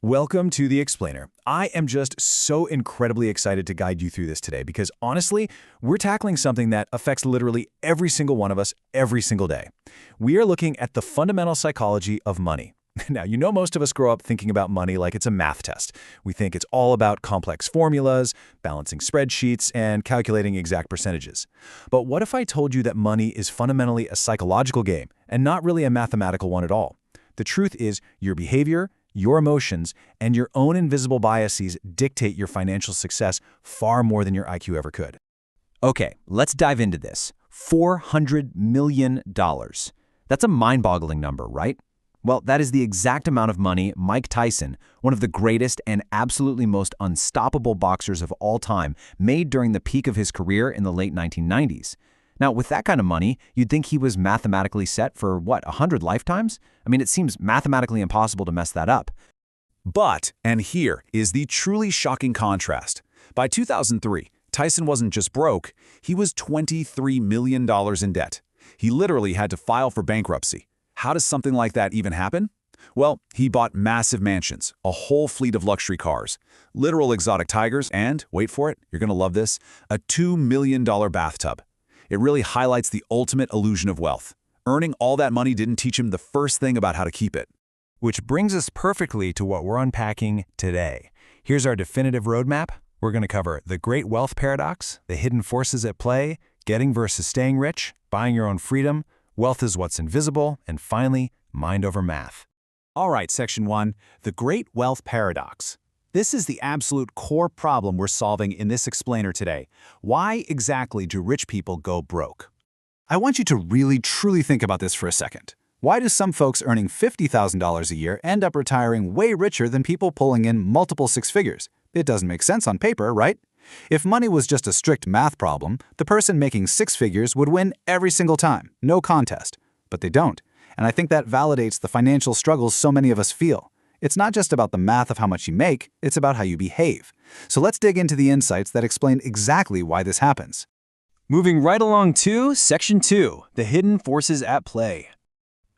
Welcome to The Explainer. I am just so incredibly excited to guide you through this today because honestly, we're tackling something that affects literally every single one of us every single day. We are looking at the fundamental psychology of money. Now, you know most of us grow up thinking about money like it's a math test. We think it's all about complex formulas, balancing spreadsheets, and calculating exact percentages. But what if I told you that money is fundamentally a psychological game and not really a mathematical one at all? The truth is your behavior, your emotions, and your own invisible biases dictate your financial success far more than your IQ ever could. Okay, let's dive into this. $400 million. That's a mind-boggling number, right? Well, that is the exact amount of money Mike Tyson, one of the greatest and absolutely most unstoppable boxers of all time, made during the peak of his career in the late 1990s. Now, with that kind of money, you'd think he was mathematically set for, 100 lifetimes? I mean, it seems mathematically impossible to mess that up. But, and here is the truly shocking contrast. By 2003, Tyson wasn't just broke, he was $23 million in debt. He literally had to file for bankruptcy. How does something like that even happen? Well, he bought massive mansions, a whole fleet of luxury cars, literal exotic tigers, and, wait for it, you're gonna love this, a $2 million bathtub. It really highlights the ultimate illusion of wealth. Earning all that money didn't teach him the first thing about how to keep it. Which brings us perfectly to what we're unpacking today. Here's our definitive roadmap. We're going to cover the great wealth paradox, the hidden forces at play, getting versus staying rich, buying your own freedom, wealth is what's invisible, and finally, mind over math. All right, Section 1, the great wealth paradox. This is the absolute core problem we're solving in this explainer today. Why exactly do rich people go broke? I want you to really, truly think about this for a second. Why do some folks earning $50,000 a year end up retiring way richer than people pulling in multiple six figures? It doesn't make sense on paper, right? If money was just a strict math problem, the person making six figures would win every single time, no contest. But they don't, and I think that validates the financial struggles so many of us feel. It's not just about the math of how much you make, it's about how you behave. So let's dig into the insights that explain exactly why this happens. Moving right along to Section 2, the hidden forces at play.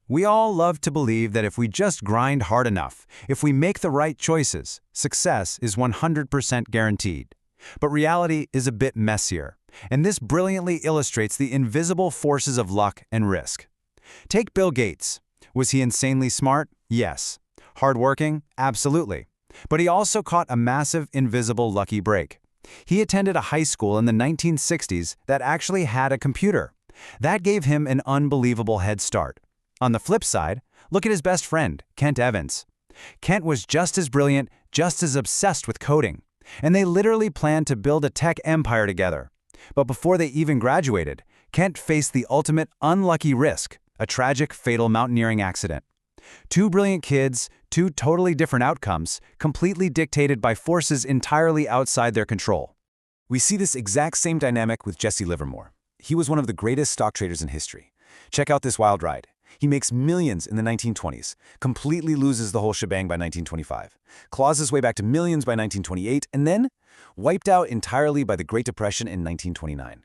We all love to believe that if we just grind hard enough, if we make the right choices, success is 100% guaranteed. But reality is a bit messier, and this brilliantly illustrates the invisible forces of luck and risk. Take Bill Gates. Was he insanely smart? Yes. Hardworking? Absolutely. But he also caught a massive, invisible lucky break. He attended a high school in the 1960s that actually had a computer. That gave him an unbelievable head start. On the flip side, look at his best friend, Kent Evans. Kent was just as brilliant, just as obsessed with coding, and they literally planned to build a tech empire together. But before they even graduated, Kent faced the ultimate unlucky risk, a tragic, fatal mountaineering accident. Two brilliant kids, two totally different outcomes, completely dictated by forces entirely outside their control. We see this exact same dynamic with Jesse Livermore. He was one of the greatest stock traders in history. Check out this wild ride. He makes millions in the 1920s, completely loses the whole shebang by 1925, claws his way back to millions by 1928, and then wiped out entirely by the Great Depression in 1929.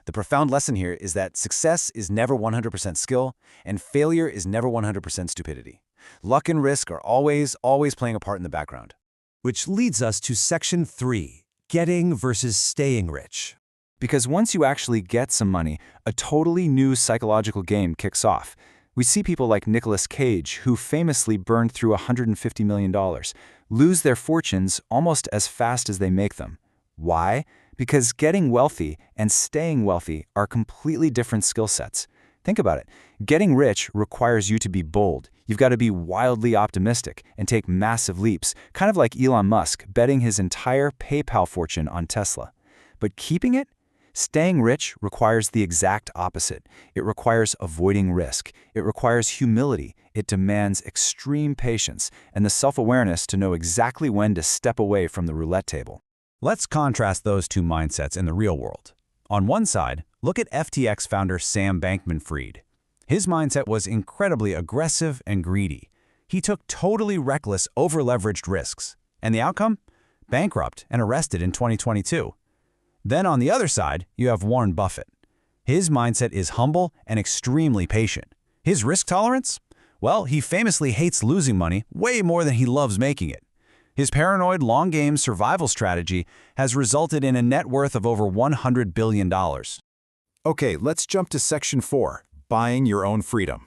The profound lesson here is that success is never 100% skill, and failure is never 100% stupidity. Luck and risk are always playing a part in the background. Which leads us to Section 3, getting versus staying rich. Because once you actually get some money, a totally new psychological game kicks off. We see people like Nicolas Cage, who famously burned through $150 million, lose their fortunes almost as fast as they make them. Why? Because getting wealthy and staying wealthy are completely different skill sets. Think about it. Getting rich requires you to be bold. You've got to be wildly optimistic and take massive leaps, kind of like Elon Musk betting his entire PayPal fortune on Tesla. But keeping it? Staying rich requires the exact opposite. It requires avoiding risk. It requires humility. It demands extreme patience and the self-awareness to know exactly when to step away from the roulette table. Let's contrast those two mindsets in the real world. On one side, look at FTX founder Sam Bankman-Fried. His mindset was incredibly aggressive and greedy. He took totally reckless, over-leveraged risks. And the outcome? Bankrupt and arrested in 2022. Then on the other side, you have Warren Buffett. His mindset is humble and extremely patient. His risk tolerance? Well, he famously hates losing money way more than he loves making it. His paranoid long-game survival strategy has resulted in a net worth of over $100 billion. Okay, let's jump to Section 4, buying your own freedom.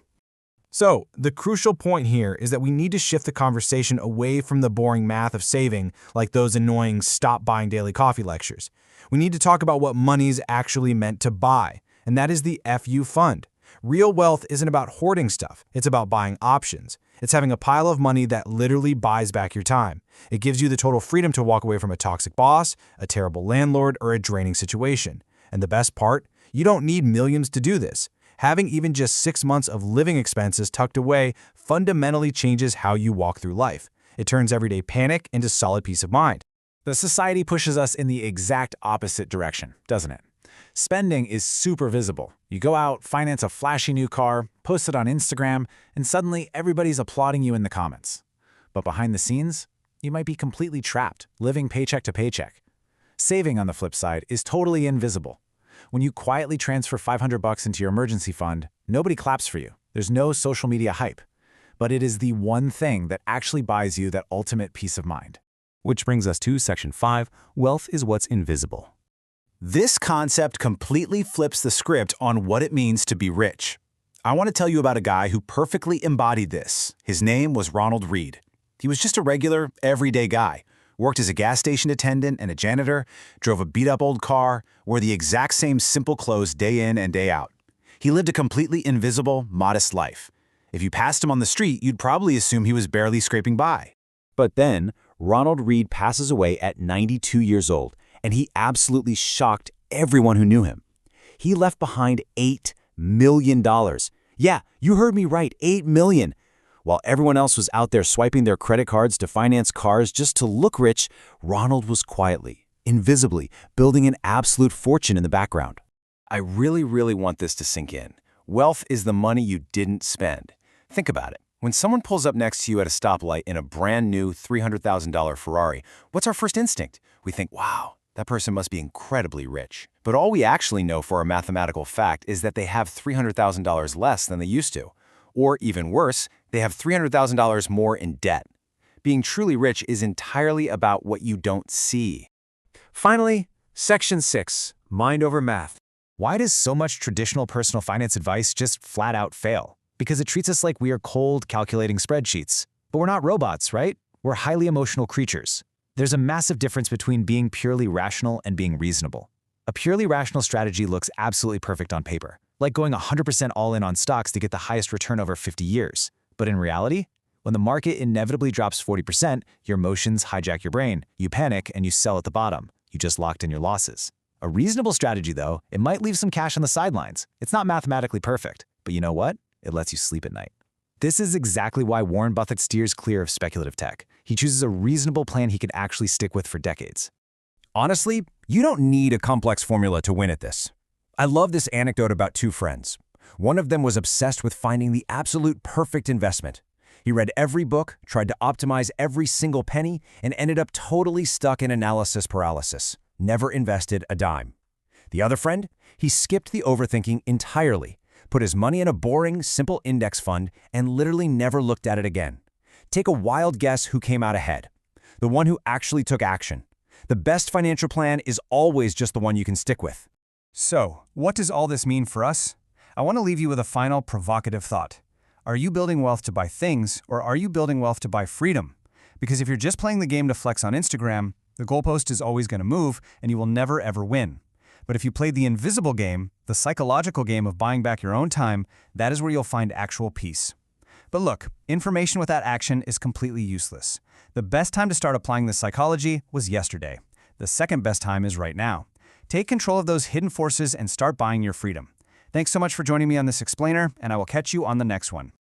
So, the crucial point here is that we need to shift the conversation away from the boring math of saving, like those annoying stop buying daily coffee lectures. We need to talk about what money's actually meant to buy, and that is the FU fund. Real wealth isn't about hoarding stuff, it's about buying options. It's having a pile of money that literally buys back your time. It gives you the total freedom to walk away from a toxic boss, a terrible landlord, or a draining situation. And the best part? You don't need millions to do this. Having even just 6 months of living expenses tucked away fundamentally changes how you walk through life. It turns everyday panic into solid peace of mind. The society pushes us in the exact opposite direction, doesn't it? Spending is super visible. You go out, finance a flashy new car, post it on Instagram, and suddenly everybody's applauding you in the comments. But behind the scenes, you might be completely trapped, living paycheck to paycheck. Saving, on the flip side, is totally invisible. When you quietly transfer $500 into your emergency fund, nobody claps for you. There's no social media hype. But it is the one thing that actually buys you that ultimate peace of mind. Which brings us to Section 5, wealth is what's invisible. This concept completely flips the script on what it means to be rich. I want to tell you about a guy who perfectly embodied this. His name was Ronald Read. He was just a regular, everyday guy. Worked as a gas station attendant and a janitor, drove a beat-up old car, wore the exact same simple clothes day in and day out. He lived a completely invisible, modest life. If you passed him on the street, you'd probably assume he was barely scraping by. But then, Ronald Read passes away at 92 years old, and he absolutely shocked everyone who knew him. He left behind $8 million. Yeah, you heard me right, $8 million. While everyone else was out there swiping their credit cards to finance cars just to look rich, Ronald was quietly, invisibly, building an absolute fortune in the background. I really want this to sink in. Wealth is the money you didn't spend. Think about it. When someone pulls up next to you at a stoplight in a brand new $300,000 Ferrari, what's our first instinct? We think, wow, that person must be incredibly rich. But all we actually know for a mathematical fact is that they have $300,000 less than they used to. Or even worse, they have $300,000 more in debt. Being truly rich is entirely about what you don't see. Finally, Section 6, mind over math. Why does so much traditional personal finance advice just flat out fail? Because it treats us like we are cold, calculating spreadsheets. But we're not robots, right? We're highly emotional creatures. There's a massive difference between being purely rational and being reasonable. A purely rational strategy looks absolutely perfect on paper, like going 100% all in on stocks to get the highest return over 50 years. But in reality, when the market inevitably drops 40%, your emotions hijack your brain, you panic, and you sell at the bottom. You just locked in your losses. A reasonable strategy, though, it might leave some cash on the sidelines. It's not mathematically perfect, but you know what? It lets you sleep at night. This is exactly why Warren Buffett steers clear of speculative tech. He chooses a reasonable plan he can actually stick with for decades. Honestly, you don't need a complex formula to win at this. I love this anecdote about two friends. One of them was obsessed with finding the absolute perfect investment. He read every book, tried to optimize every single penny, and ended up totally stuck in analysis paralysis. Never invested a dime. The other friend? He skipped the overthinking entirely, put his money in a boring, simple index fund, and literally never looked at it again. Take a wild guess who came out ahead. The one who actually took action. The best financial plan is always just the one you can stick with. So, what does all this mean for us? I want to leave you with a final provocative thought. Are you building wealth to buy things, or are you building wealth to buy freedom? Because if you're just playing the game to flex on Instagram, the goalpost is always going to move, and you will never ever win. But if you play the invisible game, the psychological game of buying back your own time, that is where you'll find actual peace. But look, information without action is completely useless. The best time to start applying this psychology was yesterday. The second best time is right now. Take control of those hidden forces and start buying your freedom. Thanks so much for joining me on this explainer, and I will catch you on the next one.